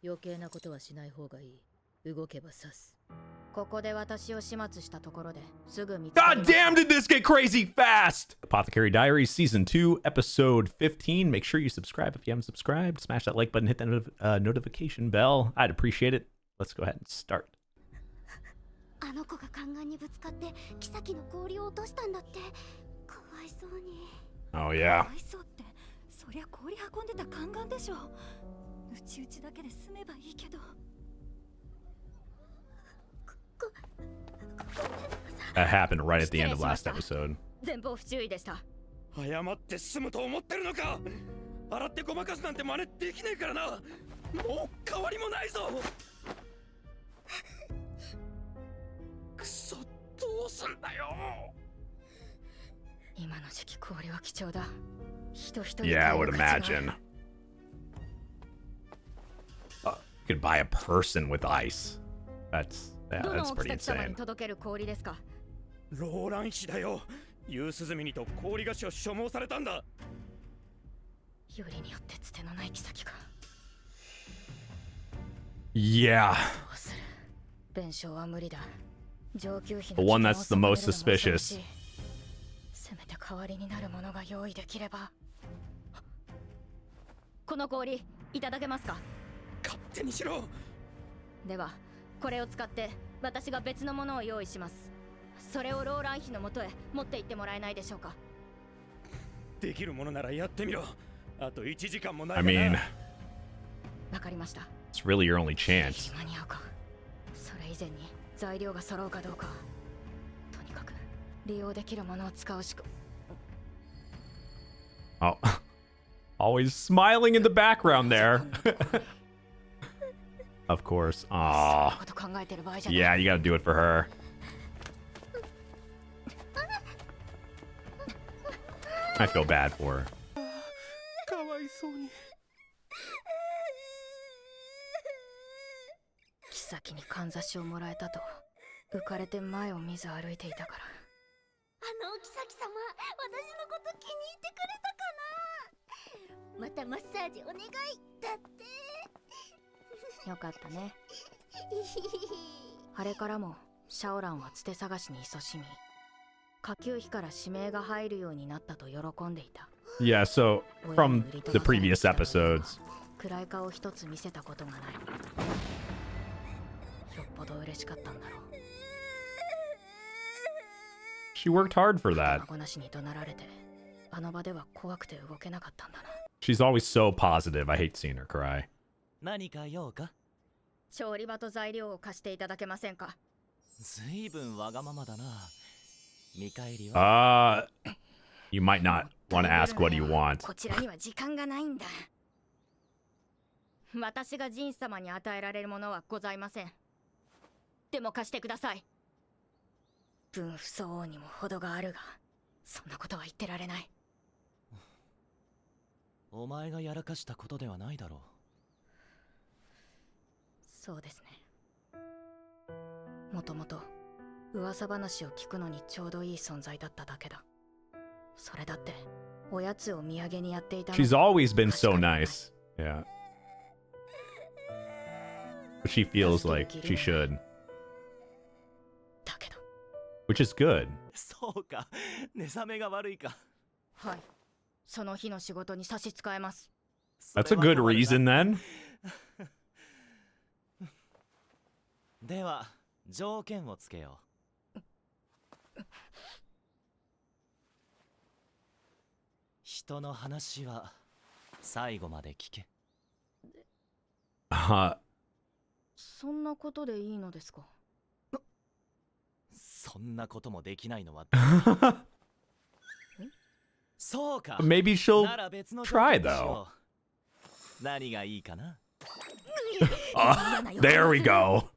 余計なことはしない方がいい。動けば刺す。ここで私を始末したところですぐ見つかり God ます。 damn, did this get crazy fast! Apothecary Diaries Season 2, Episode 15. Make sure you subscribe if you haven't subscribed. Smash that like button, hit that notification bell. I'd appreciate it. Let's go ahead and start. あの子が宦官にぶつかって妃の氷を落としたんだって。かわいそうに。 Oh, か yeah. わいそうって、そりゃ氷運んでた宦官でしょ。うちうちだけで済めばいいけど。 That happened right at the end of last episode. 前方不注意でした。謝って済むと思ってるのか。洗ってごまかすなんて真似できないからな。もう変わりもないぞ。くそ、どうすんだよ。今の時期氷は貴重だ。人一人 Yeah, I would 買う価値がある。 imagine. You could buy a person with ice. Yeah, ど that's のお pretty 妃様 insane. に届ける氷ですか。ローラン妃だよ。夕涼みにと氷菓子を所望されたんだ。よりによってつてのない妃か。 Yeah. どうする。弁償は無理だ。上級妃 The の one 危 that's 険 the を most 損ねるのも恐ろ suspicious. しい。せめて代わりになるものが用意できれば。この氷いただけますか。勝手にしろ。ではこれを使って私が別のものを用意します。それをローラン妃のもとへ持って行ってもらえないでしょうか。できるものならやってみろ。あと1時間もない I かな。 mean, わかりました。 it's really your only chance. 間に合うか。それ以前に材料が揃うかどうか。とにかく利用できるものを使うしか。 Oh, always smiling in the background there. Of course. そんな Aw. こと考えてる場合じゃない。 Yeah, you gotta do it for her. I feel bad for her. かわいそうに。妃にかんざしをもらえたと浮かれて前を見ず歩いていたから。あのお妃様、私のこと気に入ってくれたかな。またマッサージお願いだって。よかったね。あれからもシャオランはつて探しに勤しみ、下級妃から指名が入るようになったと喜んでいた。 Yeah, so from the previous episodes, 暗い顔一つ見せたことがない。よっぽど嬉しかったんだろう。 she worked hard for that. 孫なしに怒鳴られて、あの場では怖くて動けなかったんだな。 She's always so positive. I hate seeing her cry. 何か用か。調理場と材料を貸していただけませんか。ずいぶんわがままだな。見返りは。You might not want to ask what you want. こちらには時間がないんだ。私がジン様に与えられるものはございません。でも貸してください。分不相応にも程があるが、そんなことは言ってられない。お前がやらかしたことではないだろそうですね。もともと噂話を聞くのにちょうどいい存在だっただけだ。それだっておやつを土産にやっていたの。 She's always been so nice. Yeah. But she feels like she should, だけど。 which is good. う。そうか。寝覚めが悪いか。はい。その日の仕事に差し支えます。 That's a good reason then. では条件をつけよう。人の話は最後まで聞け。そんなことでいいのですか。そんなこともできないのは。そうか。 Maybe she'll なら別の try 条件にしよ though. う。何がいいかな。There we go.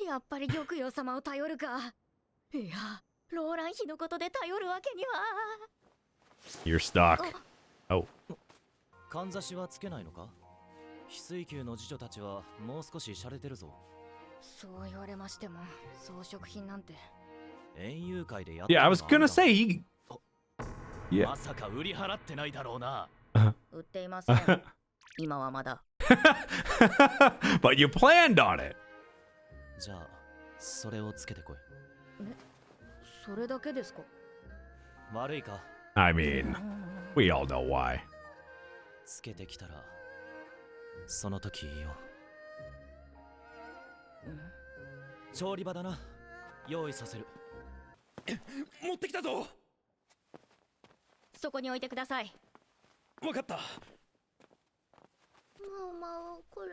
やっぱり玉葉様を頼るか。いや、ローラン妃のことで頼るわけには。 You're stuck. Oh, かんざしはつけないのか。翡翠宮の侍女たちはもう少し洒落てるぞ。そう言われましても、装飾品なんて。園遊会でやったこ yeah. と I が was ある gonna だろ say he. Yeah. まさか売り払ってないだろうな。売っていません。今はまだ。But you planned on it. じゃあそれをつけてこい。それだけですか？悪いか？ I mean, we all know why. つけてきたらその時いいよ。調理場だな。用意させる。持ってきたぞ。そこに置いてください。わかった。ママはこれ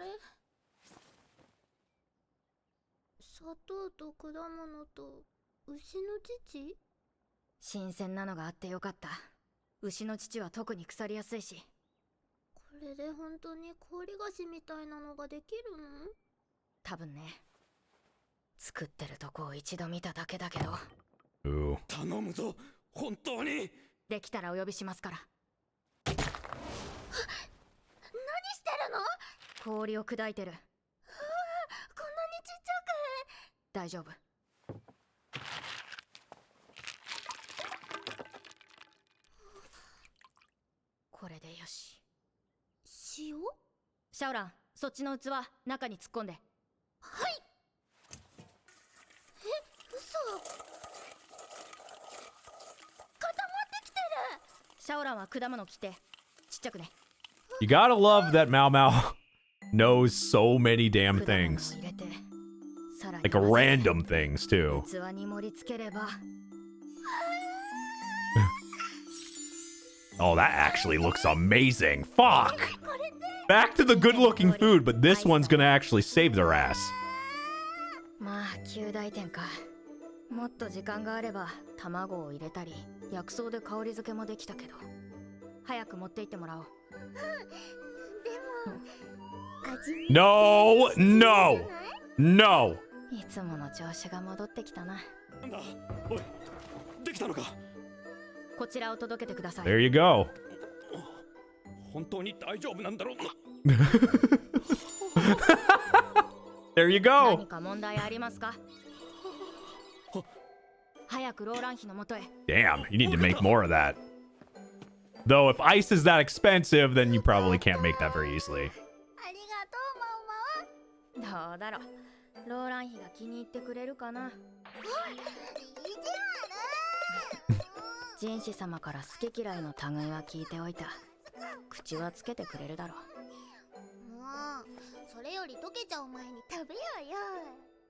砂糖と果物と牛の乳？新鮮なのがあってよかった。牛の乳は特に腐りやすいし。これで本当に氷菓子みたいなのができるの？多分ね。作ってるとこを一度見ただけだけど。Ooh. 頼むぞ、本当に。できたらお呼びしますから。何してるの？氷を砕いてる。こんなにちっちゃ大丈夫。これでよし。く。塩？シャオラン、そっちの器中に突っ込んで。はい。嘘。固まってきてる。シャオランは果物切ってちっちゃくね。 You gotta love that Mao Mao knows so many damn 果物を things. 入れてさらに Like 混ぜて random things, too. 器に盛り付ければ。 Oh, that actually looks amazing. Fuck! Back to the good looking food, but this one's gonna actually save their ass. まあ9大点か。もっと時間があれば卵を入れたり薬草で香り付けもできたけど、早く持って行ってもらおう。でも味見 No! No! No! いつもの調子が戻ってきたな。なんだ、おい、できたのか。こちらを届けてください。 There you go. 本当に大丈夫なんだろう。 There you 何 go. か問題ありますか？早くローラン妃のもとへ。 Damn, you need to make more of that. Though, if ice is that expensive, then you probably can't make that very easily. ありがとうママ。どうだろう。ローラン妃が気に入ってくれるかな。意地悪。人士様から好き嫌いの類は聞いておいた。口はつけてくれるだろう。もうそれより溶けちゃう前に食べようよ。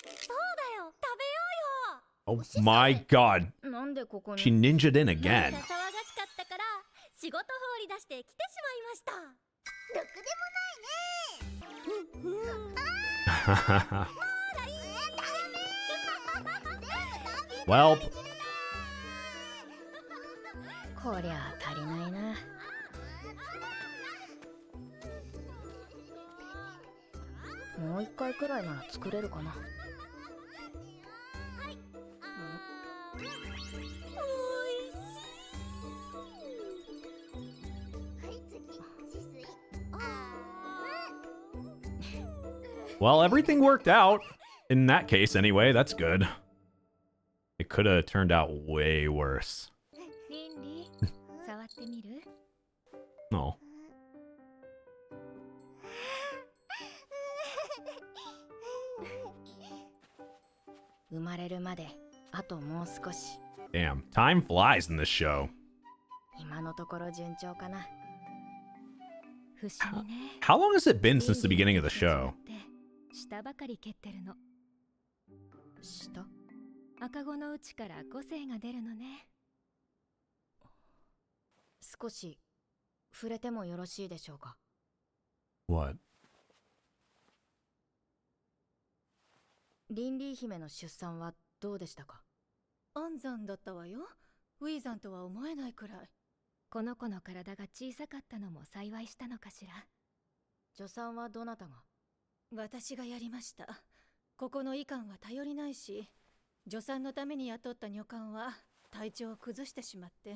そうだよ、食べよ Oh my god. なんでここ She に？ ninja'd in うよ。again. 騒がしかったから仕事放り出して来てしまいました。ろくでもないね。Well, こりゃ足りないな。もう一回くらいなら作れるかな。はい次、止水。 well, everything worked out. In that case, anyway, that's good. It could have turned out way worse. リンリ触ってみる？ No. 生まれるまであともう少し。 Damn, time flies in this show. 今のところ順調かな。不思議ね。 How long has it been since the beginning of the show? 下ばかり蹴ってるの。下？赤子のうちから個性が出るのね。少し触れてもよろしいでしょうか。 What? リンリー姫の出産はどうでしたか？安産だったわよ。ウィーザンとは思えないくらい。この子の体が小さかったのも幸いしたのかしら。助産はどなたが？私がやりました。ここの医官は頼りないし、助産のために雇った女官は体調を崩してしまって、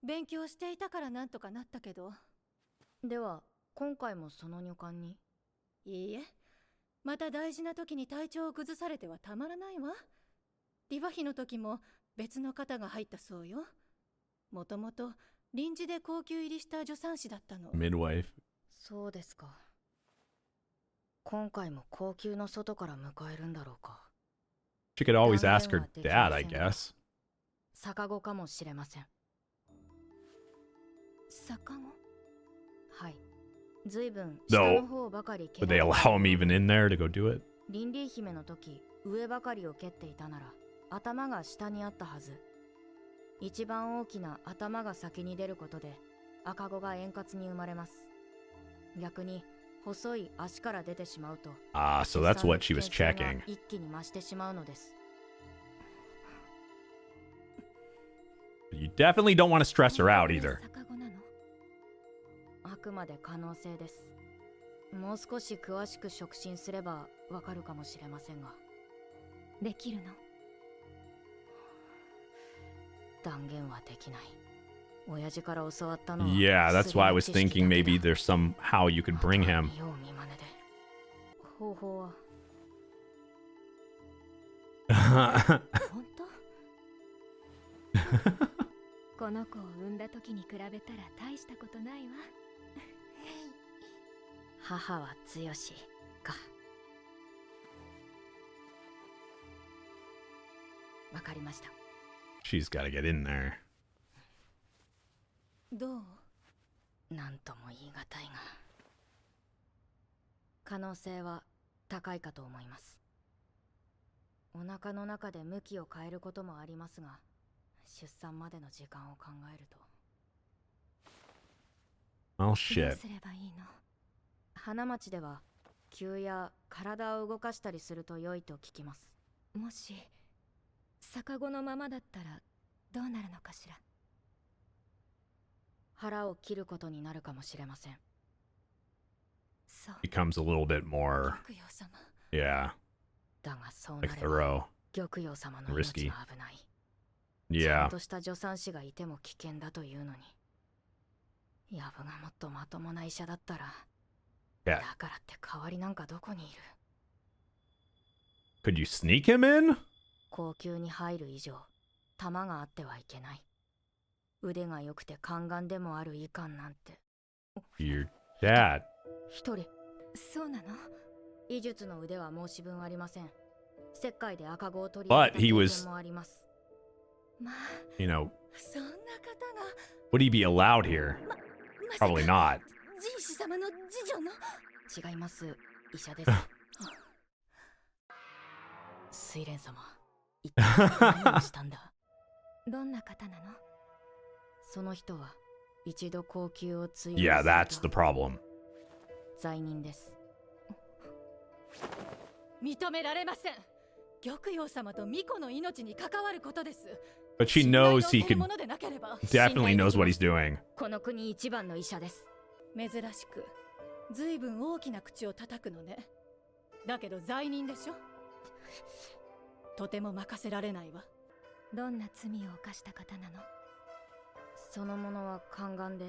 勉強していたからなんとかなったけど。では今回もその女官に？いいえ、また大事な時に体調を崩されてはたまらないわ。リヴァ妃の時も別の方が入ったそうよ。もともと臨時で高級入りした助産師だったの。 Midwife. そうですか。今回も高級の外から迎えるんだろうか。 She could always ask her dad, I guess. 逆子かもしれません。逆子？はい。ずいぶん No. 下の方ばかり Would they allow him even in there to go do it? リンリー姫の時、上ばかりを蹴っていたなら、頭が下にあったはず。一番大きな頭が先に出ることで、赤子が円滑に生まれます。逆に、細い足から出てしまうと、 Ah, so that's what she was 出産の危険性 checking. が一気に増してしまうのです。 You definitely don't want to stress her out either. 逆子なの？あくまで可能性です。もう少し詳しく触診すればわかるかもしれませんが。できるの？断言はできない。親父から教わったのは Yeah, that's why I was すでに知識だ thinking けだ。 maybe there's somehow you could bring him. 見よう見まねで。方法は本当？この子を産んだ時に比べたら大したことないわ。母は強しか。わかりました。 She's got to get in there. どう？なんとも言い難いが。可能性は高いかと思います。お腹の中で向きを変えることもありますが、出産までの時間を考えると。 Oh どう shit. すればいいの？花町では急や体を動かしたりすると良いと聞きます。もし逆子のままだったらどうなるのかしら。腹を切ることになるかもしれません。そう。 Becomes a little bit more, 玉葉様。 yeah, だがそうな like れば thorough. 玉葉様の Risky. 命が危ない。ちゃ Yeah. んとした助産師がいても危険だというのに。ヤブがもっとまともな医者だったら、 Yeah. だからって代わりなんかどこにいる？ Could you sneak him in? 高級に入る以上、弾があってはいけない。腕が良くて宦官でもある医官なんて。 Your dad. 一人、そうなの？医術の腕は申し分ありません。石灰で赤子を取り But 上げた he 経 was- 験もあります。まあ、 You know, そんな方が would he be allowed here? まさか Probably not. ジンシ様の次女の？違います。医者です。睡蓮様、一体何をしたんだ？どんな方なの？その人は一度高級を追放 Yeah, され that's た the problem. 罪人です。認められません。玉葉様と巫女の命に関わることです。 But she knows he 信頼 could のおけるものでなければ definitely knows what he's doing. この国一番の医者です。珍しく、ずいぶん大きな口を叩くのね。だけど罪人でしょ。とても任せられないわ。どんな罪を犯した方なの？その者は宦官で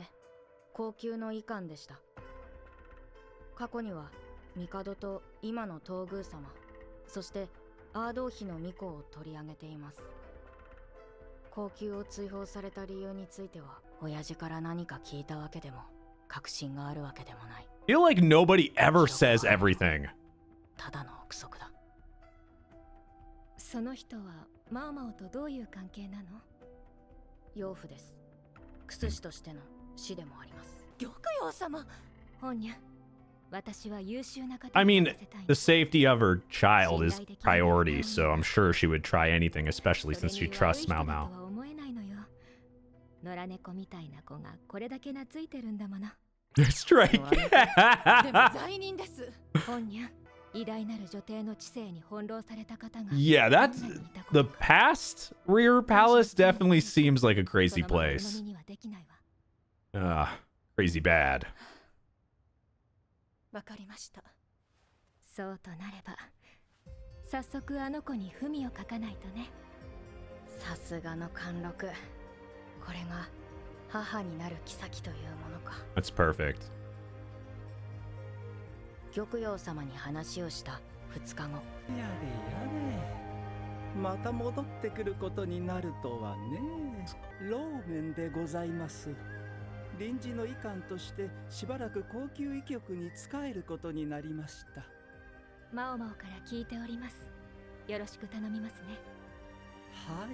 高級の医官でした。過去には帝と今の東宮様、そしてアードー妃の巫女を取り上げています。高級を追放された理由については親父から何か聞いたわけでも確信があるわけでもない。 I feel like nobody ever says everything. ただの憶測だ。その人はマオマオとどういう関係なの？養父です。薬師としての師でもあります。玉葉様。ほんにゃ、私は優秀な方 I に mean, 任せたいの。 the safety of her child is priority, so I'm sure she would try anything, especially それ since に she 悪い trusts 人だ Mao と Mao. は思えないのよ。野良猫みたいな子がこれだけ懐いてるんだもの。 Strike. でも罪人です。ほんにゃ、偉大なる女帝の知性に翻弄された方が Yeah, that's どんなにいたこと the か。 past rear palace definitely seems like a そ crazy のまま鵜呑 place. みにはできないわ。 Crazy bad. わかりました。そうとなれば、早速あの子に文を書かないとね。さすがの貫禄。これが母になる妃というものか。 That's perfect. 玉葉様に話をした2日後。やれやれ、また戻ってくることになるとはね。ローメンでございます。臨時の医官としてしばらく高級医局に仕えることになりました。マオマオから聞いております。よろしく頼みますね。はい。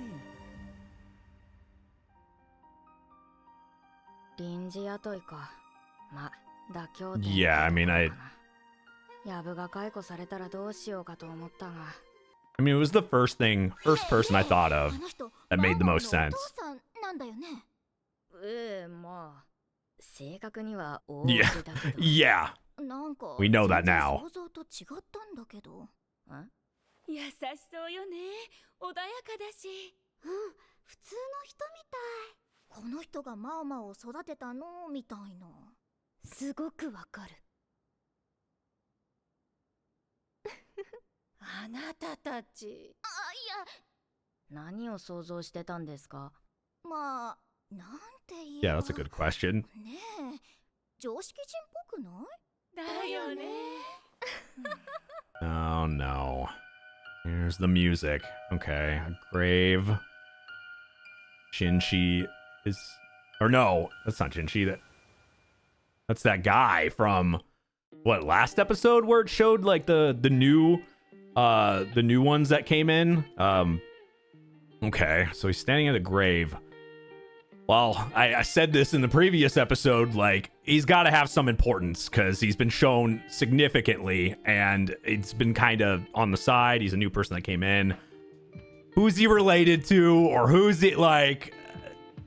臨時雇いか。ま、妥協点 Yeah, I mean, ヤブが解雇されたらどうしようかと思ったが。I mean, it was the first person I thought of that made the most sense. お父さんなんだよね。まあ、正確には王子だけど。Yeah, なんか we know that 全然 now. 想像と違ったんだけど。優しそうよね。穏やかだし。うん、普通の人みたい。この人がマオマオを育てたのみたいな。すごくわかる。あなたたち。あ、い何を想像してたんですか？や、まあ、なんて言え Yeah, ば。 that's a good question. ねえ、常識人っぽくない？だよね。Oh no. Here's the music. Okay, a grave. Shinshi is, or no, that's not Shinshi. That's that guy from what, last episode where it showed like the new ones that came in. Okay, so he's standing at a grave. Well, I said this in the previous episode, like, he's got to have some importance because he's been shown significantly and it's been kind of on the side. He's a new person that came in. Who's he related to, or who's it like?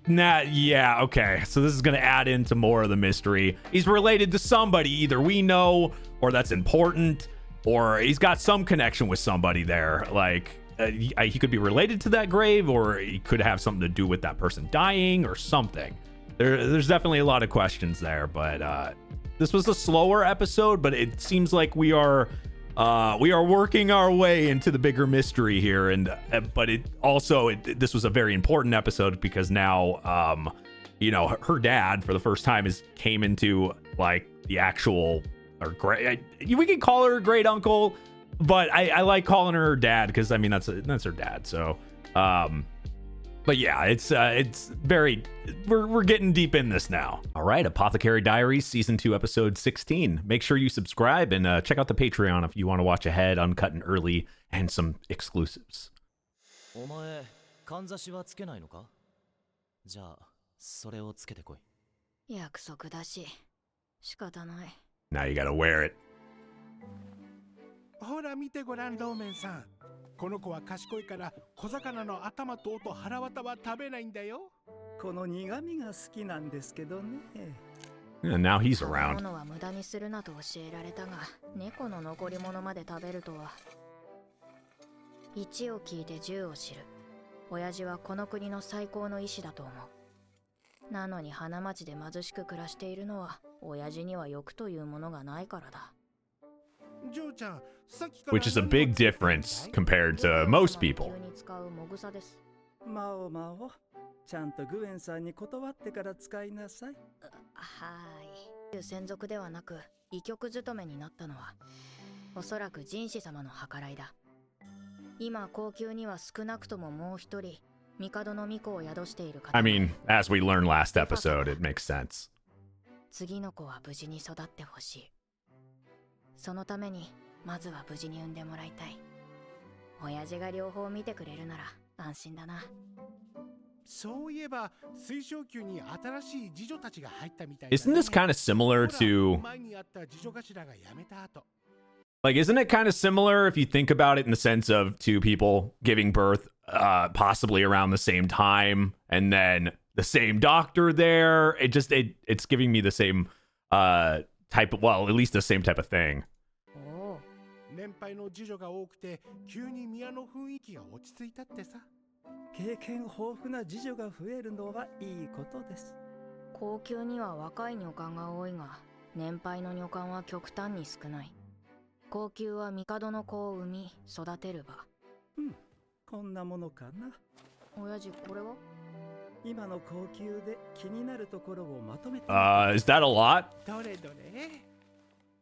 Nah, yeah, okay. So this is going to add into more of the mystery. He's related to somebody either we know or that's important, or he's got some connection with somebody there. Like, he could be related to that grave, or he could have something to do with that person dying or something. There's definitely a lot of questions there, but this was a slower episode, but it seems like we are working our way into the bigger mystery here, and but this was a very important episode because now her dad for the first time came into like the actual, or we can call her a great uncle, but I like calling her dad because I mean that's her dad. So but yeah, it's very, we're getting deep in this now. All right, Apothecary Diaries Season 2 Episode 16. Make sure you subscribe and check out the Patreon if you want to watch ahead, uncut and early, and some exclusives. お前かんざしはつけないのか？じゃあそれをつけてこい。約束だし、仕方ない。Now you gotta wear it. ほら見てごらん、ローメンさん。この子は賢いから小魚の頭と尾と腹渡は食べないんだよ。この苦味が好きなんですけどね。And now he's 食べ around. 物は無駄にするなと教えられたが、猫の残り物まで食べるとは。1を聞いて10を知る。親父はこの国の最高の医師だと思う。なのに花町で貧しく暮らしているのは、親父には欲というものがないからだ。ジョーちゃん、さっきから Which is a big difference compared to most people. 急に使うもぐさです。マオマオ、ちゃんとグエンさんに断ってから使いなさい。はーい。専属ではなく、医局勤めになったのは、おそらく神子様の計らいだ。今、高級には少なくとももう一人、帝の巫女を宿している方。I mean, as we learned last episode, it makes sense. 次の子は無事に育ってほしい。そのために、まずは無事に産んでもらいたい。親父が両方見てくれるなら安心だな。そういえば水晶宮に新しい侍女たちが入ったみたいだね。 Isn't this kind of similar to, 前にあった侍女頭が辞めた後。like, isn't it kind of similar if you think about it in the sense of two people giving birth possibly around the same time and then the same doctor there? It's giving me the same type of, well, at least the same type of thing. おお。年配の侍女が多くて急に宮の雰囲気が落ち着いたってさ。経験豊富な侍女が増えるのはいいことです。高級には若い女官が多いが、年配の女官は極端に少ない。高級は帝の子を産み育てる場。こんなものかな。親父、これは？今の高級で気になるところをまとめて。Is that a lot? どれどれ。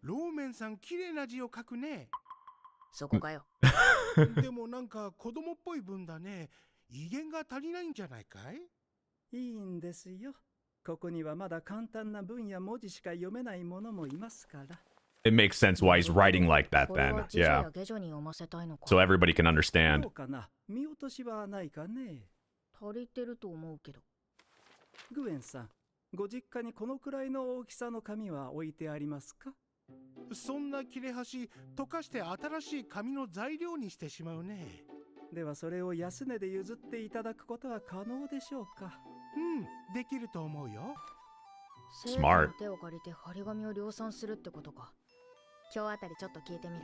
ローメンさん綺麗な字を書くね。そこかよ。でもなんか子供っぽい文だね。威厳が足りないんじゃないかい？いいんですよ。ここにはまだ簡単な文や文字しか読めない者もいますから。it makes sense why he's writing like that これ then. は次女 Yeah. や下女に読ませたいのか。 So everybody can understand. どうかな、見落としはないかね。足りてると思うけど。グエンさん、ご実家にこのくらいの大きさの紙は置いてありますか？そんな切れ端溶かして新しい紙の材料にしてしまうね。ではそれを安値で譲っていただくことは可能でしょうか？できると思うよ。生徒の手を借りて張り紙を量産するってことか。今日あたりちょっと聞いてみる。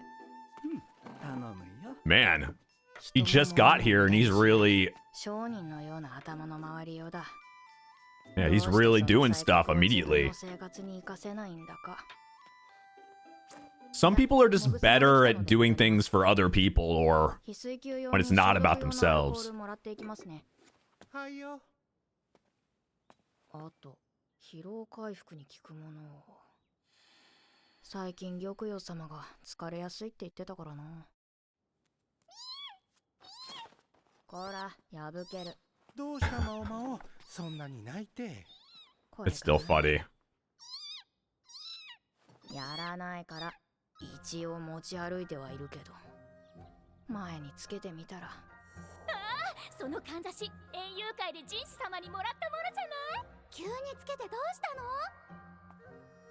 頼むよ。 Man, he just got here and he's really, 商人のような頭の回りようだ。 yeah, he's really doing stuff immediately. 生活に活かせないんだか。 Some people are just better at doing things for other people or when it's not about themselves. もらっていきますね。はいよ。あと、疲労回復に効くものを。最近玉葉様が疲れやすいって言ってたからな。こら、破ける。どうしたのおまお、そんなに泣いて。これ It's still funny. やらないから、一応持ち歩いてはいるけど。前につけてみたら。そのかんざし、園遊会で神子様にもらったものじゃない？急につけてどうしたの？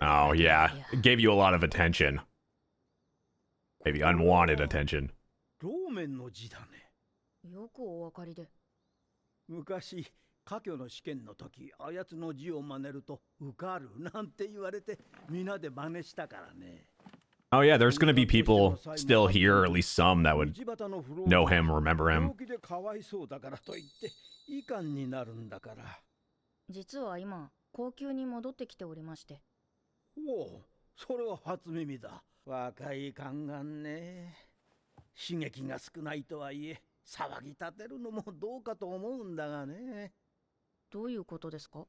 Oh, yeah. It gave you a lot of attention. Maybe unwanted attention. ローメンの字だね。よくお分かりで。昔、科挙の試験の時、あやつの字を真似ると受かるなんて言われて、皆で真似したからね。 Oh, yeah, there's going to be people still here, or at least some that would know him, remember him. 病気でかわいそうだからといって遺憾になるんだから。実は今、高級に戻ってきておりまして。おお、それは初耳だ。若い宦官ね。刺激が少ないとはいえ、騒ぎ立てるのもどうかと思うんだがね。どういうことですか？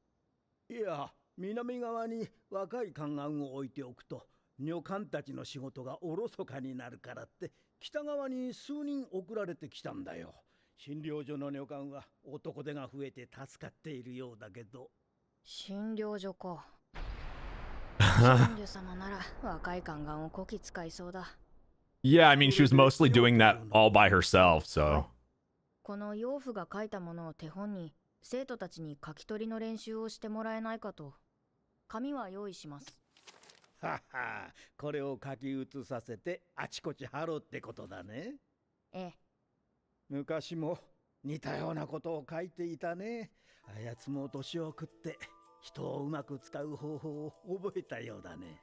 いや、南側に若い宦官を置いておくと、女官たちの仕事がおろそかになるからって、北側に数人送られてきたんだよ。診療所の女官は男手が増えて助かっているようだけど。診療所か。神女様なら若い宦官をこき使いそうだ。Yeah, I mean, she was mostly doing that all by herself, so. この養父が書いたものを手本に生徒たちに書き取りの練習をしてもらえないかと。紙は用意します。はは、これを書き写させてあちこち貼ろうってことだね。ええ。昔も似たようなことを書いていたね。あやつも年を食って人をうまく使う方法を覚えたようだね。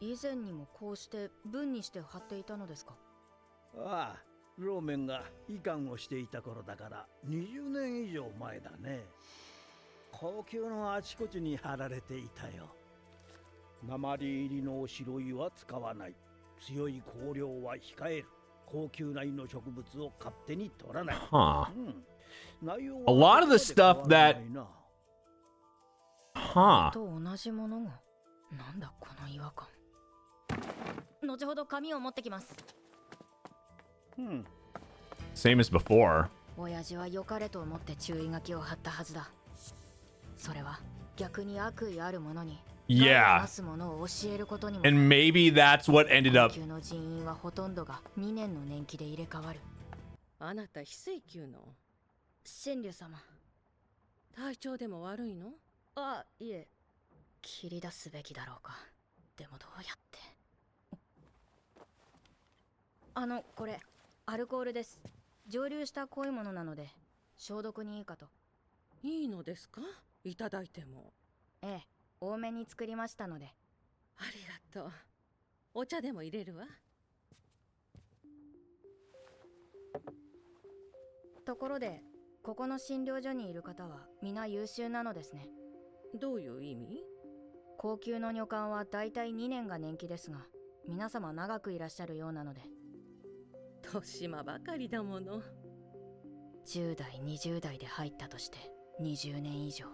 以前にもこうして文にして貼っていたのですか？ああ、ローメンが医官をしていた頃だから20年以上前だね。高級のあちこちに貼られていたよ。鉛入りの白いは使わない。強い香料は控える。高級内の植物を勝手に取らない。Huh. 内容 A は lot of the stuff that. 変わ Huh. と同じものが。なんだこの違和感。後ほど紙を持ってきます。らないな。Same as before. 親父は良かれと思って注意書きを貼ったはずだ。それは逆に悪意ある者に Yeah. すものを教えることにも。 And maybe that's what ended 高 up. 級の人員はほとんどが2年の年季で入れ替わる。あなた非正級の神竜様。体調でも悪いの？あ、いえ。切り出すべきだろうか。でもどうやって。これアルコールです。蒸留した濃いものなので消毒にいいかと。いいのですか？いただいても。ええ、多めに作りましたので。ありがとう。お茶でも入れるわ。ところで、ここの診療所にいる方は皆優秀なのですね。どういう意味？高級の女官はだいたい2年が年季ですが、皆様長くいらっしゃるようなので。年間ばかりだもの。10代、20代で入ったとして20年以上。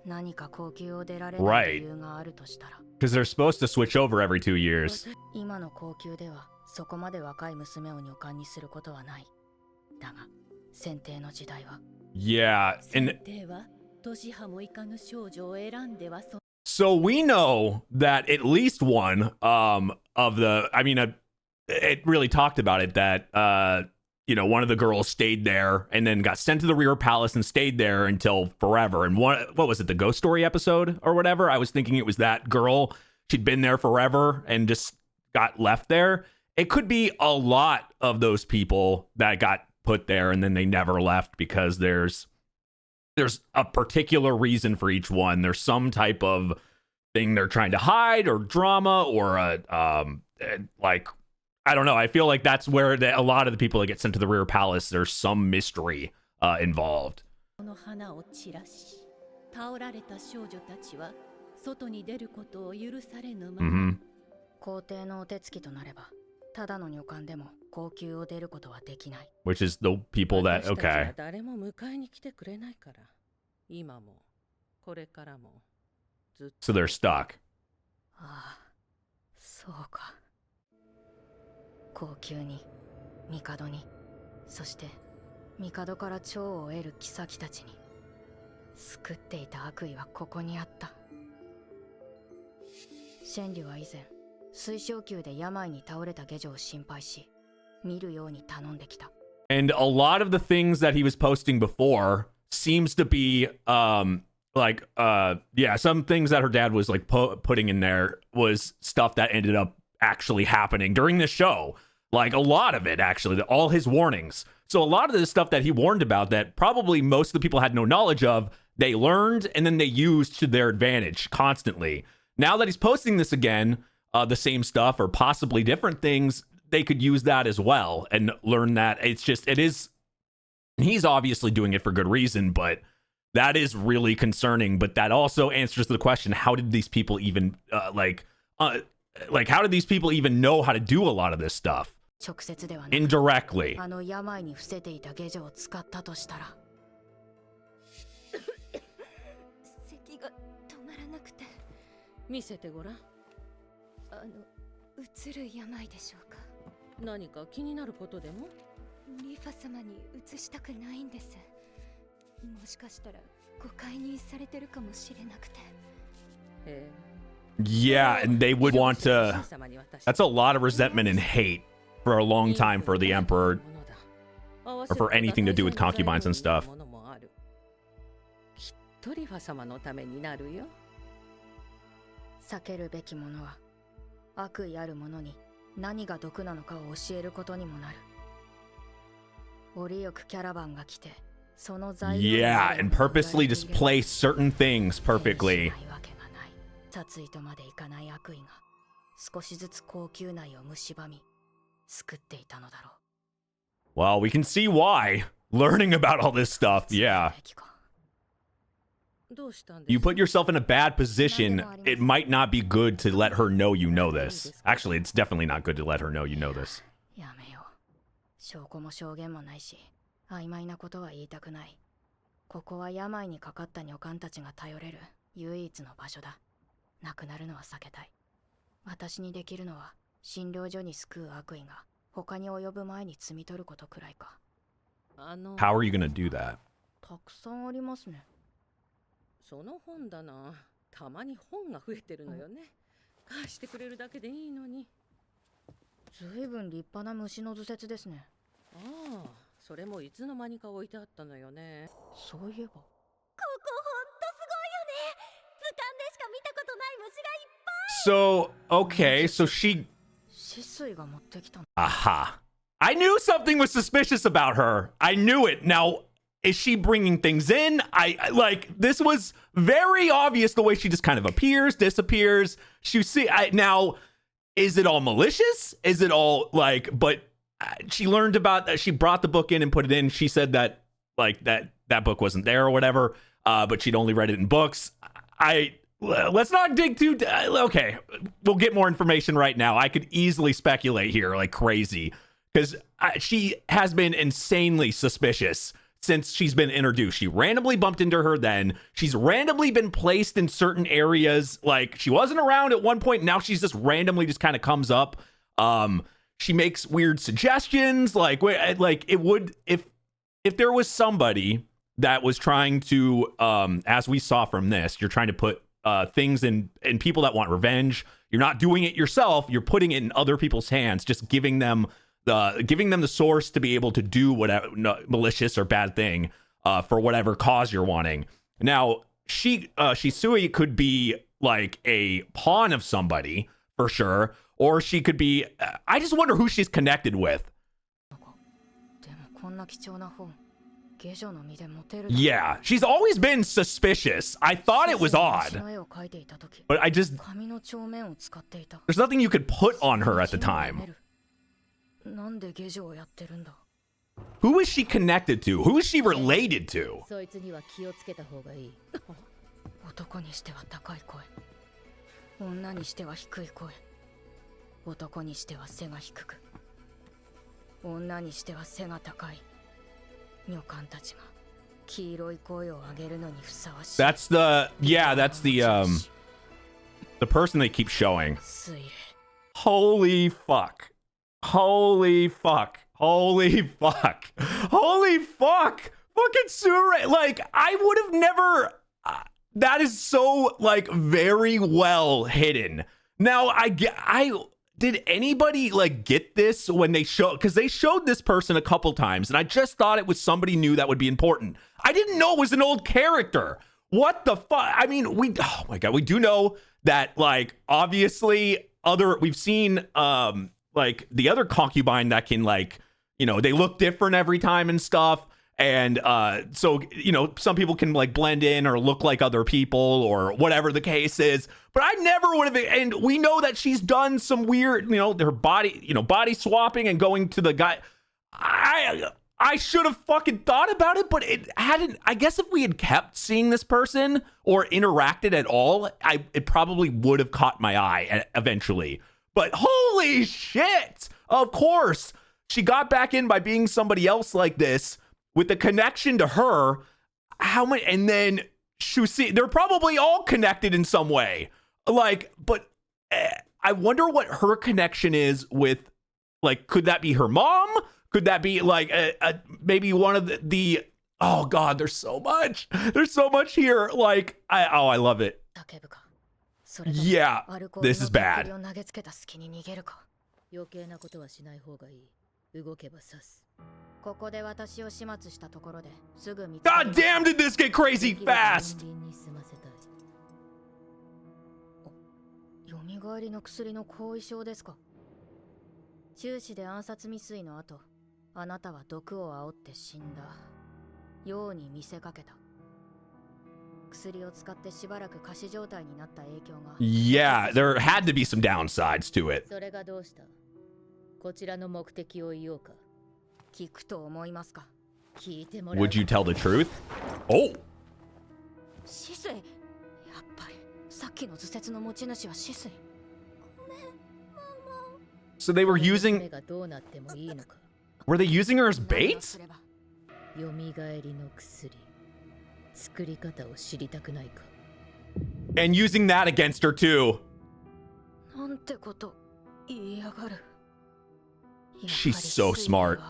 何か高級を出られない理由があるとしたら。Because they're supposed to switch over every 2 years. 今の高級ではそこまで若い娘を女官にすることはない。だが、選定の時代は。Yeah. And 選定は年派もいかぬ少女を選んでは So we know that at least one of the, I mean, it really talked about it that, one of the girls stayed there and then got sent to the Rear Palace and stayed there until forever. And what was it, the Ghost Story episode or whatever? I was thinking it was that girl. She'd been there forever and just got left there. It could be a lot of those people that got put there and then they never left because there's a particular reason for each one. There's some type of thing they're trying to hide or drama or I don't know. I feel like that's where a lot of the people that get sent to the Rear Palace, there's some mystery involved. この花を散らし、倒られた少女たちは外に出ることを許されぬまま。 Mm-hmm. 皇帝のお手つきとなれば、ただの女官でも高級を出ることはできない。Which is the people that, 私たちは okay. 誰も迎えに来てくれないから、今もこれからもずっと。 So they're stuck. ああ、そうか。高級に、帝に、そして帝から寵を得る妃たちに、救っていた悪意はここにあった。シェンリュは以前、水晶宮で病に倒れた下女を心配し、見るように頼んできた。And a lot of the things that he was posting before seems to be some things that her dad was like putting in there was stuff that ended up actually happening during this show. Like a lot of it, actually, all his warnings. So a lot of this stuff that he warned about that probably most of the people had no knowledge of, they learned and then they used to their advantage constantly. Now that he's posting this again, the same stuff or possibly different things, they could use that as well and learn that he's obviously doing it for good reason, but that is really concerning. But that also answers the question, how did these people even how did these people even know how to do a lot of this stuff? 直接ではなく、 Indirectly. あの病に伏せていた下女を使ったとしたら。咳が止まらなくて。見せてごらん。うつる病でしょうか。何か気になることでも？リファ様に移したくないんです。もしかしたら誤解にされてるかもしれなくて。Yeah, and they would want to. That's a lot of resentment and hate for a long time for the emperor, or for anything to do with concubines and stuff. きっとリファ様のためになるよ。避けるべきものは悪意あるものに何が毒なのかを教えることにもなる。折よくキャラバンが来て、その材料 Yeah, and purposely display certain things perfectly. 殺意とまでいかない悪意が少しずつ高級内を蝕み救っていたのだろう。 Well, we can see why. Learning about all this stuff, yeah. You put yourself in a bad position, it might not be good to let her know you know this. Actually, it's definitely not good to let her know you know this. やめよう。証拠も証言もないし、曖昧なことは言いたくない。ここは病にかかった女官たちが頼れる唯一の場所だ。亡くなるのは避けたい。私にできるのは診療所に救う悪意が他に及ぶ前に摘み取ることくらいか。How are you gonna do that? たくさんありますね。その本だな。たまに本が増えてるのよね。貸してくれるだけでいいのに。ずいぶん立派な虫の図説ですね。ああ、それもいつの間にか置いてあったのよね。そういえば。ここほんとすごいよね。図鑑でしか見たことない虫がいっぱい。 So, okay, so she... 止水が持ってきた。 Aha. I knew something was suspicious about her. I knew it. Now, is she bringing things in? This was very obvious the way she just kind of appears, disappears. Now, is it all malicious? Is it all but she learned about that. She brought the book in and put it in. She said that that book wasn't there or whatever, but she'd only read it in books. Let's not dig too. Okay, we'll get more information right now. I could easily speculate here like crazy because she has been insanely suspicious since she's been introduced. She randomly bumped into her then. She's randomly been placed in certain areas. Like she wasn't around at one point. Now she's just randomly just kind of comes up. She makes weird suggestions. Like it would if there was somebody that was trying to, as we saw from this, you're trying to put things in people that want revenge. You're not doing it yourself. You're putting it in other people's hands, just giving them the source to be able to do whatever malicious or bad thing for whatever cause you're wanting. Now, Shisui could be like a pawn of somebody for sure, or she could be. I just wonder who she's connected with. Yeah, she's always been suspicious. I thought it was odd, but there's nothing you could put on her at the time. Who is she connected to? Who is she related to? 男にしては高い声、女にしては低い声、男にしては背が低く、女にしては背が高い。女官たちが黄色い声を上げるのにふさわしい。That's the person they keep showing. Holy fuck. Holy fuck. Holy fuck. Holy fuck. Fucking Sure. Like, I would have never. That is so, like, very well hidden. Now, did anybody, like, get this when they because they showed this person a couple times, and I just thought it was somebody new that would be important. I didn't know it was an old character. What the fuck? I mean, oh my God, we do know that, like, obviously we've seen, like, the other concubine that can, like, you know, they look different every time and stuff. And so, you know, some people can like blend in or look like other people or whatever the case is. But I never would have. And we know that she's done some weird, you know, her body, you know, body swapping and going to the guy. I should have fucking thought about it, but it hadn't. I guess if we had kept seeing this person or interacted at all, it probably would have caught my eye eventually. But holy shit. Of course, she got back in by being somebody else like this. With the connection to her, how many? And then Shusi, they're probably all connected in some way. Like, but I wonder what her connection is with. Like, could that be her mom? Could that be like maybe one of the? Oh God, there's so much. There's so much here. Like, I love it. Yeah, this is bad. God damn, did this get crazy fast? 蘇りの薬の後遺症ですか。中止で暗殺未遂の後、あなたは毒を煽って死んだように見せかけた。薬を使ってしばらく仮死状態になった影響が。Yeah, there had to be some downsides to it. それがどうした？こちらの目的を言おうか。聞くと思いますか。聞いてもらう。Would you tell the truth? Oh. 死水。やっぱりさっきの図説の持ち主は死水。So they were using. Were they using her as bait? 蘇りの薬。作り方を知りたくないか。And using that against her too. なんてこと言いやがる。 She's so smart.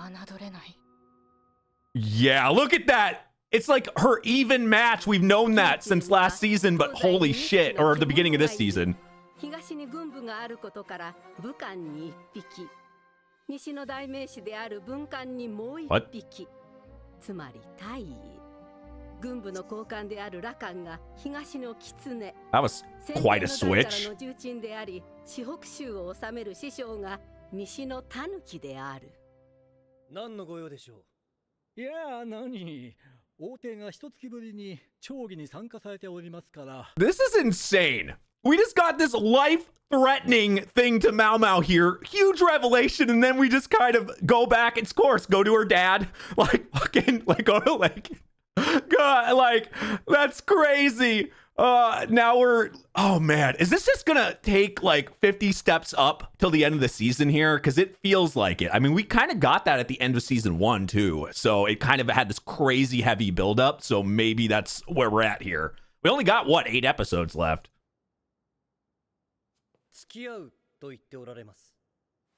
Yeah, look at that. It's like her even match. We've known that since last season, but holy shit, or the beginning of this season. 東に軍部があることから武官に1匹、西の代名詞である文官にもう1匹、つまり大尉。軍部の高官である羅漢が東の狐。That was quite a switch. の重鎮であり、四北州を治める師匠が西の狸である。何のご用でしょう。いや、何。王帝が一月ぶりに町議に参加されておりますから。This is insane. We just got this life-threatening thing to Mao Mao here. Huge revelation, and then we just kind of go back. Of course, go to her dad. Like, fucking, like, go to, like... God, like, that's crazy. Now we're... Oh, man. Is this just gonna take, like, 50 steps up till the end of the season here? Because it feels like it. I mean, we kind of got that at the end of season 1, too. So it kind of had this crazy heavy buildup. So maybe that's where we're at here. We only got, what, 8 episodes left? 付き合うと言っておられます。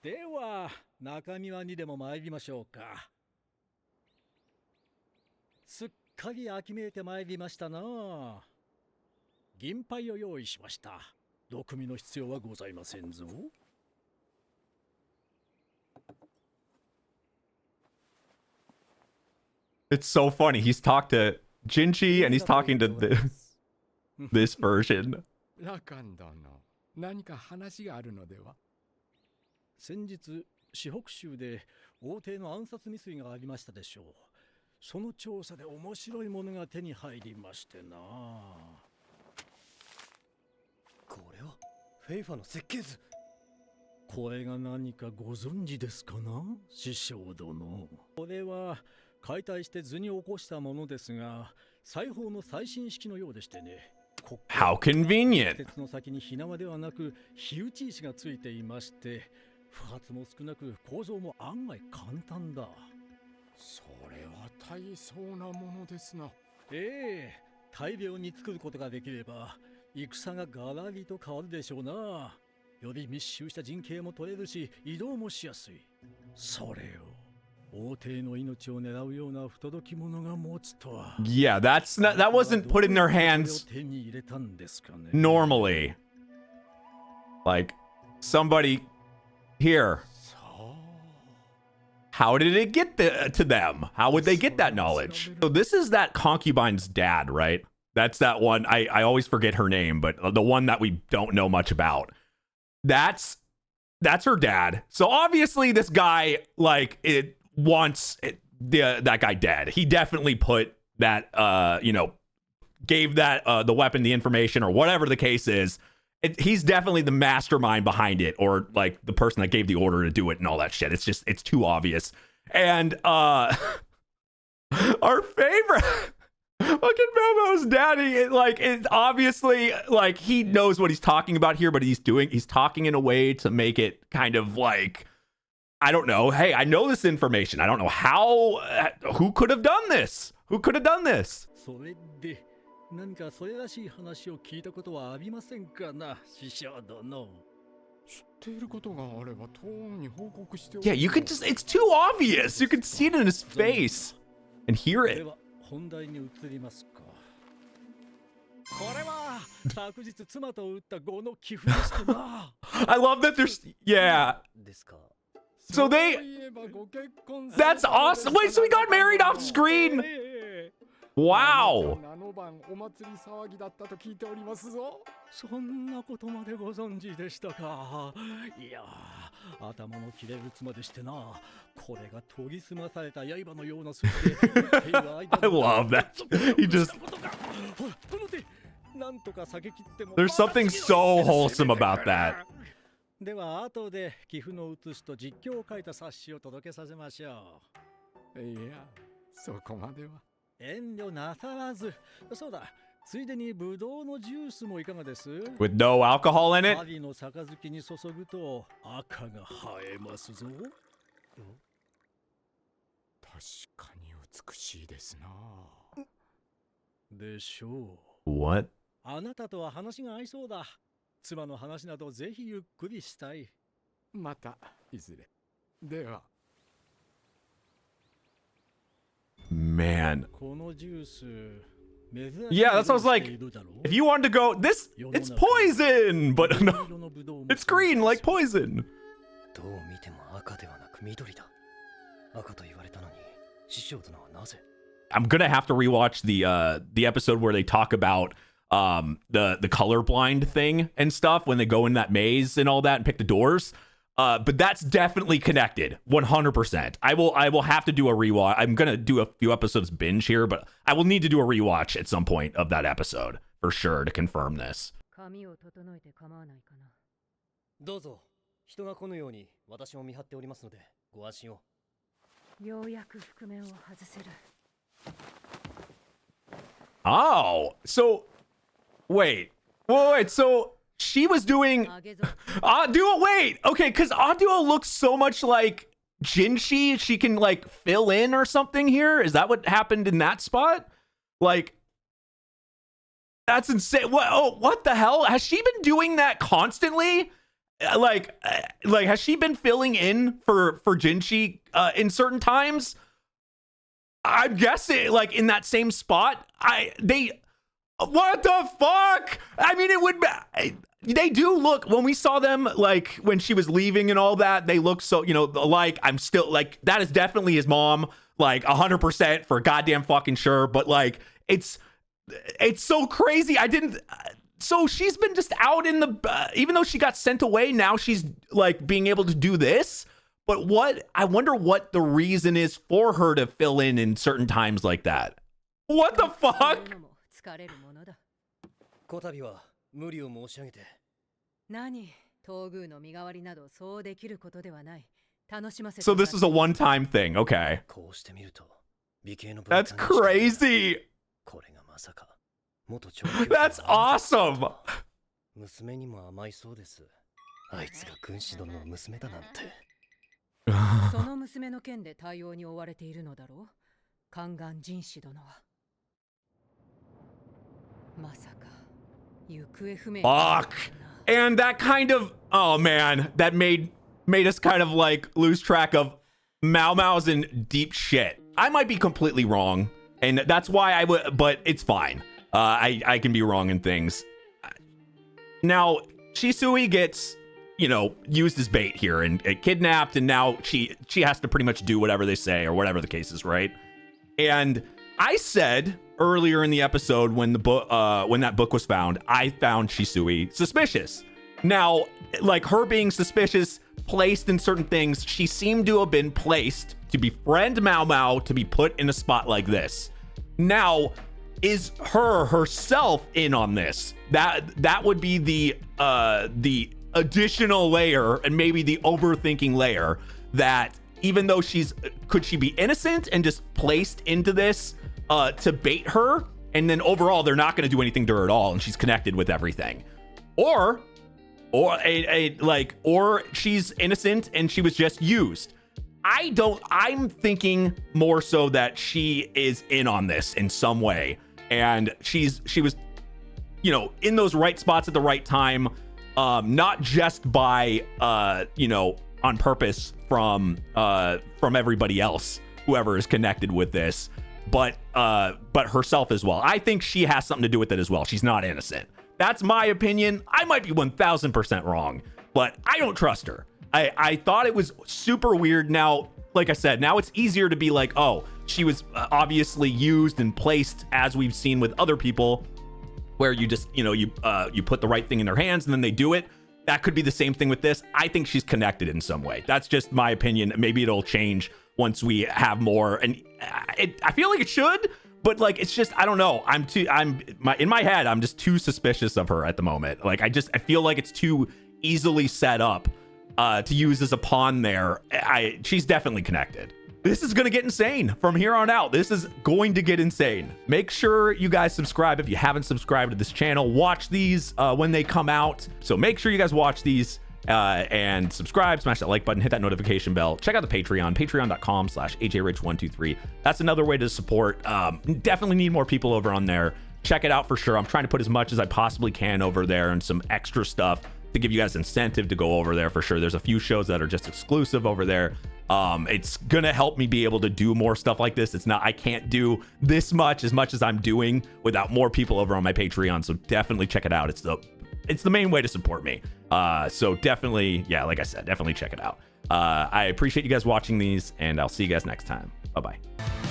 では、中庭にでも参りましょうか。すっかり秋めいて参りましたな。銀牌を用意しました。毒味の必要はございませんぞ。It's so funny. He's talked to Jinchi and he's talking to this version. ラカン殿、何か話があるのでは？先日、四北州で王帝の暗殺未遂がありましたでしょう。その調査で面白いものが手に入りましてな。これはフェイファの設計図。これが何かご存知ですかな、師匠殿。これは解体して図に起こしたものですが、裁縫の最新式のようでしてね。How convenient. 鉄の先に火縄ではなく火打ち石がついていまして、不発も少なく構造も案外簡単だ。それは大層なものですな。ええ、大量に作ることができれば戦がガラリと変わるでしょうな。より密集した陣形も取れるし、移動もしやすい。それを王帝の命を狙うような不届き者が持つとは。Yeah, that wasn't put in their hands normally. Like somebody here. How did it get to them? How would they get that knowledge? So this is that concubine's dad, right? That's that one. I always forget her name, but the one that we don't know much about. That's her dad. So obviously this guy, like, it wants that guy dead. He definitely put that, gave that the weapon, the information, or whatever the case is. He's definitely the mastermind behind it, or like the person that gave the order to do it and all that shit. It's too obvious. And our favorite fucking Momo's daddy, it's obviously like he knows what he's talking about here, but he's talking in a way to make it kind of like, I don't know. Hey, I know this information. I don't know who could have done this? Who could have done this? 何かそれらしい話を聞いたことはありませんかな、師匠殿。知っていることがあれば当に報告して。Yeah, you can just, it's too obvious. You can see it in his face and hear it. では本題に移りますか。これは昨日妻と打った5の寄付でしてな。I love that there's, yeah. ですか。So that's awesome. Wait, so we got married off screen? Wow. お祭り騒ぎだったと聞いておりますぞ。そんなことまでご存知でしたか。いや、頭の切れる妻でしてな。これが研ぎ澄まされた刃のような筋で。I love that. He just. There's something so wholesome about that. では後で寄付の写しと実況を書いた冊子を届けさせましょう。いや、そこまでは。遠慮なさらず。そうだ、ついでにブドウのジュースもいかがです？ With no alcohol in it? 針の杯に注ぐと赤が映えますぞ。確かに美しいですな。でしょう。What? あなたとは話が合いそうだ。妻の話などぜひゆっくりしたい。またいずれ。では。Man. このジュース。Yeah, that's what I was like. If you wanted to go, it's poison, but no, it's green like poison. どう見ても赤ではなく緑だ。赤と言われたのに、師匠殿はなぜ？ I'm gonna have to rewatch the episode where they talk about the colorblind thing and stuff when they go in that maze and all that and pick the doors. But that's definitely connected, 100%. I will have to do a rewatch. I'm gonna do a few episodes binge here, but I will need to do a rewatch at some point of that episode for sure to confirm this. 髪を整えて構わないかな。どうぞ。人が来ぬように私も見張っておりますのでご安心を。ようやく覆面を外せる。Oh, so wait, so she was doing Aduo. Wait, okay, because Aduo looks so much like Jinshi. She can like fill in or something here. Is that what happened in that spot? Like, that's insane. What the hell? Has she been doing that constantly? Like has she been filling in for Jinshi in certain times? I'm guessing like in that same spot. What the fuck? I mean, it would be, they do look, when we saw them, like when she was leaving and all that, they look so, you know, like, I'm still like, that is definitely his mom, like 100% for goddamn fucking sure. But like, it's so crazy. So she's been just out in the, even though she got sent away, now she's like being able to do this. But I wonder what the reason is for her to fill in certain times like that. What the fuck? こたびは無理を申し上げて。何、東宮の身代わりなどそうできることではない。楽しませて。 So this is a one-time thing, okay. こうしてみると、美形の That's crazy. これがまさか元調 That's awesome. 娘にも甘いそうです。あいつが軍師殿の娘だなんて。その娘の件で対応に追われているのだろう。宦官人士殿は。まさか。Fuck. And that kind of, oh man, that made us kind of like lose track of Mao Mao's in deep shit. I might be completely wrong, and that's why I would, but it's fine. I can be wrong in things. Now, Shisui gets, you know, used as bait here and kidnapped, and now she has to pretty much do whatever they say or whatever the case is, right? And I said earlier in the episode when the book, when that book was found, I found Shisui suspicious. Now, like her being suspicious, placed in certain things, she seemed to have been placed to befriend Mao Mao to be put in a spot like this. Now, is her herself in on this? That would be the additional layer and maybe the overthinking layer that even though could she be innocent and just placed into this to bait her, and then overall they're not going to do anything to her at all, and she's connected with everything, or she's innocent and she was just used. I'm thinking more so that she is in on this in some way, and she was, you know, in those right spots at the right time, not just by you know, on purpose from everybody else, whoever is connected with this, but herself as well. I think she has something to do with it as well. She's not innocent. That's my opinion. I might be 1000% wrong, but I don't trust her. I thought it was super weird. Now, like I said, now it's easier to be like, oh, she was obviously used and placed, as we've seen with other people, where you just, you know, you put the right thing in their hands and then they do it. That could be the same thing with this. I think she's connected in some way. That's just my opinion. Maybe it'll change once we have more, and I feel like it should, but like, it's just, I don't know. In my head, I'm just too suspicious of her at the moment. Like, I feel like it's too easily set up to use as a pawn there. She's definitely connected. This is going to get insane from here on out. This is going to get insane. Make sure you guys subscribe if you haven't subscribed to this channel. Watch these when they come out. So make sure you guys watch these and subscribe, smash that like button, hit that notification bell. Check out the Patreon, patreon.com/AJRich123. That's another way to support. Definitely need more people over on there. Check it out for sure. I'm trying to put as much as I possibly can over there and some extra stuff to give you guys incentive to go over there for sure. There's a few shows that are just exclusive over there. It's gonna help me be able to do more stuff like this. I can't do this much as I'm doing without more people over on my Patreon. So definitely check it out. It's the main way to support me. So definitely, yeah, like I said, definitely check it out. I appreciate you guys watching these, and I'll see you guys next time. Bye-bye.